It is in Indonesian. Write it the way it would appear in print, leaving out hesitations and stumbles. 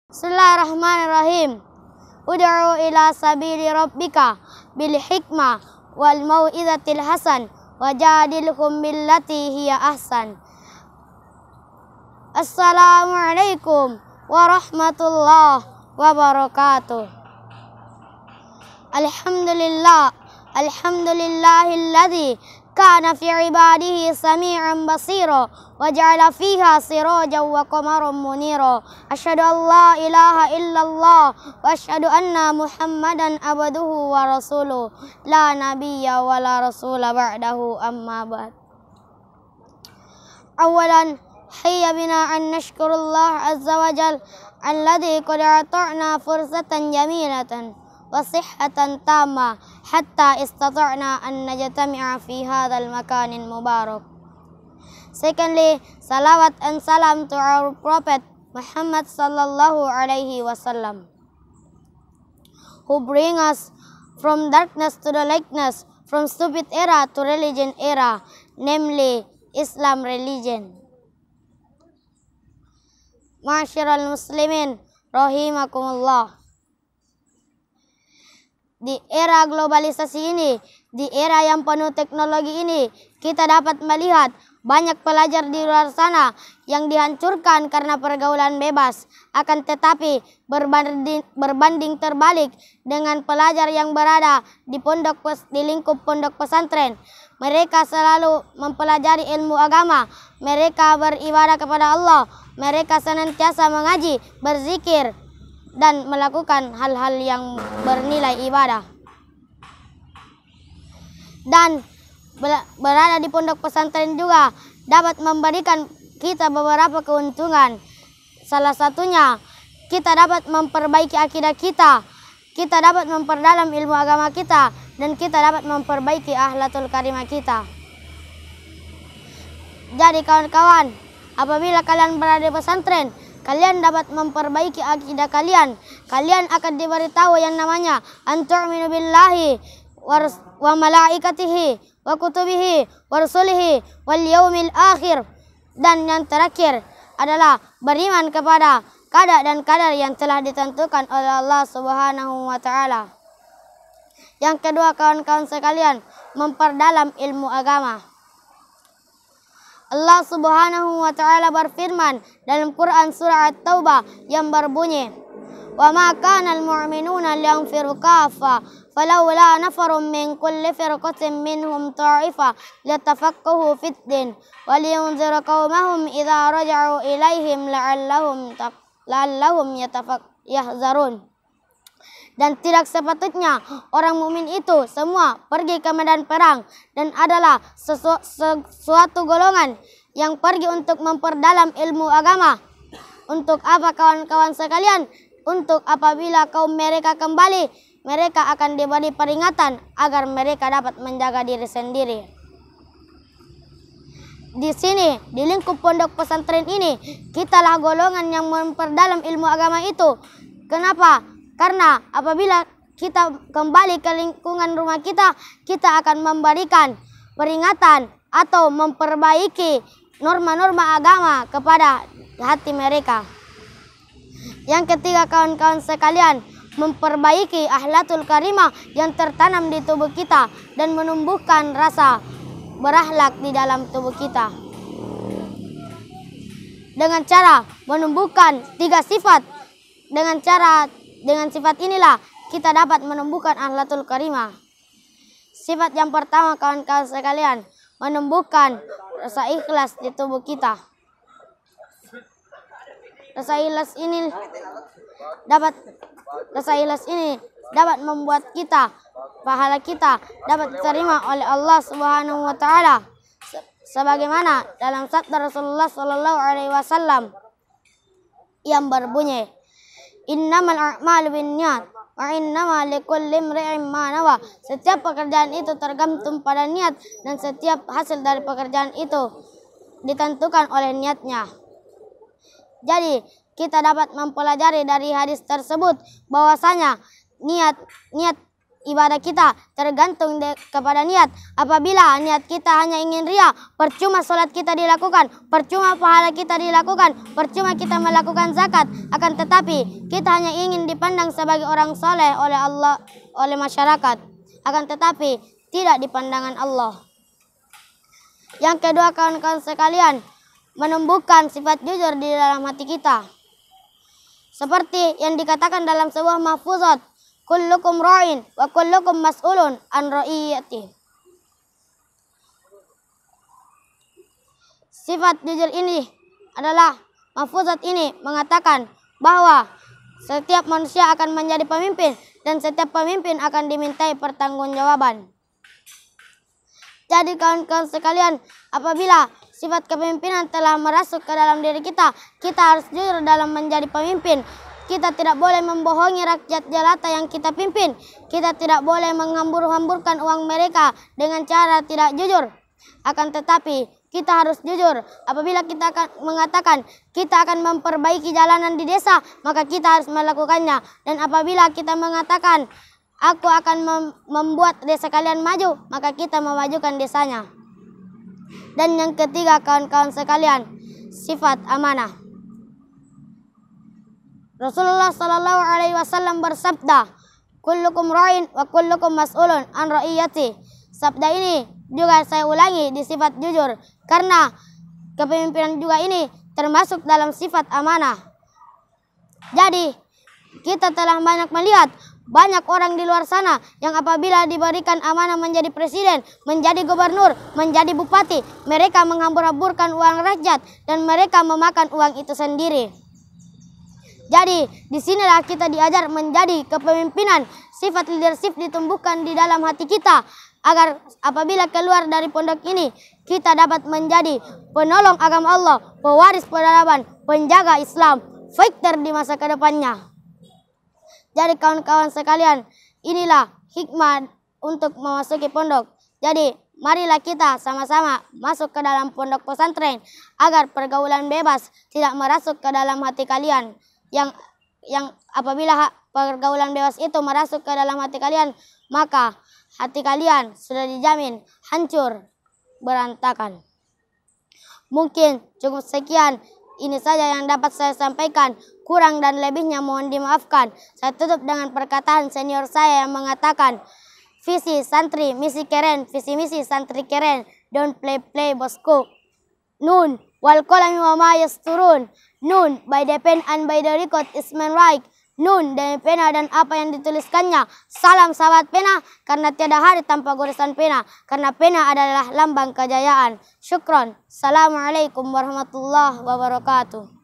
Bismillahirrahmanirrahim. Ud'u ila sabili rabbika bil hikmah wal mau'izatil hasan wajadilhum billati hiya ahsan. Assalamualaikum warahmatullahi wabarakatuh. Alhamdulillahilladzi kana fi ibadihi sami'an basira wa ja'ala fiha sirajan wa qamaran munira. Asyhadu an la ilaha illallah wa asyhadu anna Muhammadan abduhu wa rasuluh la nabiyya wa la rasula ba'dahu, amma ba'd. Awalan hayya bina an nashkurullah azza wa jal alladzi qad ata'na fursatan jamilatan wa sihhatan tamma hatta istata'na an najtami'a fi hadzal makanin mubarak. Secondly, salawat and salam to our Prophet Muhammad sallallahu alaihi wasallam, who bring us from darkness to the lightness, from stupid era to religion era, namely Islam religion. Ma'asyiral muslimin rahimakumullah. Di era globalisasi ini, di era yang penuh teknologi ini, kita dapat melihat banyak pelajar di luar sana yang dihancurkan karena pergaulan bebas. Akan tetapi berbanding terbalik dengan pelajar yang berada di lingkup pondok pesantren. Mereka selalu mempelajari ilmu agama, mereka beribadah kepada Allah, mereka senantiasa mengaji, berzikir, dan melakukan hal-hal yang bernilai ibadah. Dan berada di pondok pesantren juga dapat memberikan kita beberapa keuntungan. Salah satunya, kita dapat memperbaiki akidah kita, kita dapat memperdalam ilmu agama kita, dan kita dapat memperbaiki akhlakul karimah kita. Jadi kawan-kawan, apabila kalian berada di pesantren, kalian dapat memperbaiki akidah kalian. Kalian akan diberitahu yang namanya antu'minu billahi wa malaikatihi wa kutubihi wa rusulihi wal yaumil akhir. Dan yang terakhir adalah beriman kepada qada dan qadar yang telah ditentukan oleh Allah Subhanahu wa taala. Yang kedua, kawan-kawan sekalian, memperdalam ilmu agama. Allah Subhanahu wa taala berfirman dalam Quran surah At-Taubah yang berbunyi, "Wa ma kana al-mu'minuna liyanfiru kaffa falawla nafarun min kulli firqatin minhum ta'ifa litafaqahu fid din wa liyunziru qaumahum idza raja'u ilaihim la'allahum yahzarun." Dan tidak sepatutnya orang mukmin itu semua pergi ke medan perang, dan adalah suatu golongan yang pergi untuk memperdalam ilmu agama. Untuk apa, kawan-kawan sekalian? Untuk apabila kaum mereka kembali, mereka akan diberi peringatan agar mereka dapat menjaga diri sendiri. Di sini, di lingkup pondok pesantren ini, kitalah golongan yang memperdalam ilmu agama itu. Kenapa? Karena apabila kita kembali ke lingkungan rumah kita, kita akan memberikan peringatan atau memperbaiki norma-norma agama kepada hati mereka. Yang ketiga, kawan-kawan sekalian, memperbaiki akhlakul karimah yang tertanam di tubuh kita dan menumbuhkan rasa berakhlak di dalam tubuh kita. Dengan cara menumbuhkan 3 sifat. Dengan sifat inilah kita dapat menumbuhkan akhlakul karimah. Sifat yang pertama, kawan-kawan sekalian, menumbuhkan rasa ikhlas di tubuh kita. Rasa ikhlas ini dapat membuat pahala kita dapat diterima oleh Allah Subhanahu wa taala. Sebagaimana dalam sabda Rasulullah sallallahu alaihi wasallam yang berbunyi, "Innamal a'malu binniyat wa innamal likulli imri'in ma nawa." Setiap pekerjaan itu tergantung pada niat, dan setiap hasil dari pekerjaan itu ditentukan oleh niatnya. Jadi, kita dapat mempelajari dari hadis tersebut bahwasanya niat ibadah kita tergantung kepada niat. Apabila niat kita hanya ingin ria, percuma sholat kita dilakukan, percuma pahala kita dilakukan, percuma kita melakukan zakat. Akan tetapi kita hanya ingin dipandang sebagai orang soleh oleh Allah, oleh masyarakat. Akan tetapi tidak di pandangan Allah. Yang kedua, kawan-kawan sekalian, menumbuhkan sifat jujur di dalam hati kita. Seperti yang dikatakan dalam sebuah mahfuzat, kullukum ra'in wa kullukum mas'ulun an ra'iyati. Sifat jujur ini adalah, mahfuzat ini mengatakan bahwa setiap manusia akan menjadi pemimpin dan setiap pemimpin akan dimintai pertanggungjawaban. Jadi kawan-kawan sekalian, apabila sifat kepemimpinan telah merasuk ke dalam diri kita, kita harus jujur dalam menjadi pemimpin. Kita tidak boleh membohongi rakyat jelata yang kita pimpin. Kita tidak boleh menghambur-hamburkan uang mereka dengan cara tidak jujur. Akan tetapi kita harus jujur. Apabila kita akan mengatakan kita akan memperbaiki jalanan di desa, maka kita harus melakukannya. Dan apabila kita mengatakan aku akan membuat desa kalian maju, maka kita memajukan desanya. Dan yang ketiga, kawan-kawan sekalian, sifat amanah. Rasulullah Shallallahu Alaihi Wasallam bersabda, kullukum ra'in wa kullukum mas'ulun an ra'iyati. Sabda ini juga saya ulangi di sifat jujur, karena kepemimpinan juga ini termasuk dalam sifat amanah. Jadi kita telah banyak melihat banyak orang di luar sana yang apabila diberikan amanah menjadi presiden, menjadi gubernur, menjadi bupati, mereka menghambur-hamburkan uang rakyat dan mereka memakan uang itu sendiri. Jadi disinilah kita diajar menjadi kepemimpinan. Sifat leadership ditumbuhkan di dalam hati kita agar apabila keluar dari pondok ini kita dapat menjadi penolong agama Allah, pewaris peradaban, penjaga Islam, fighter di masa kedepannya. Jadi kawan-kawan sekalian, inilah hikmah untuk memasuki pondok. Jadi marilah kita sama-sama masuk ke dalam pondok pesantren agar pergaulan bebas tidak merasuk ke dalam hati kalian. Yang apabila pergaulan bebas itu merasuk ke dalam hati kalian, maka hati kalian sudah dijamin hancur, berantakan. Mungkin cukup sekian. Ini saja yang dapat saya sampaikan. Kurang dan lebihnya mohon dimaafkan. Saya tutup dengan perkataan senior saya yang mengatakan, visi santri misi keren, visi misi santri keren. Don't play bosku. Nun wal qalami wa ma yasturun. Nun by the pen and by the record is man right. Nun dari pena dan apa yang dituliskannya. Salam sahabat pena, karena tiada hari tanpa goresan pena. Karena pena adalah lambang kejayaan. Syukron. Assalamualaikum warahmatullahi wabarakatuh.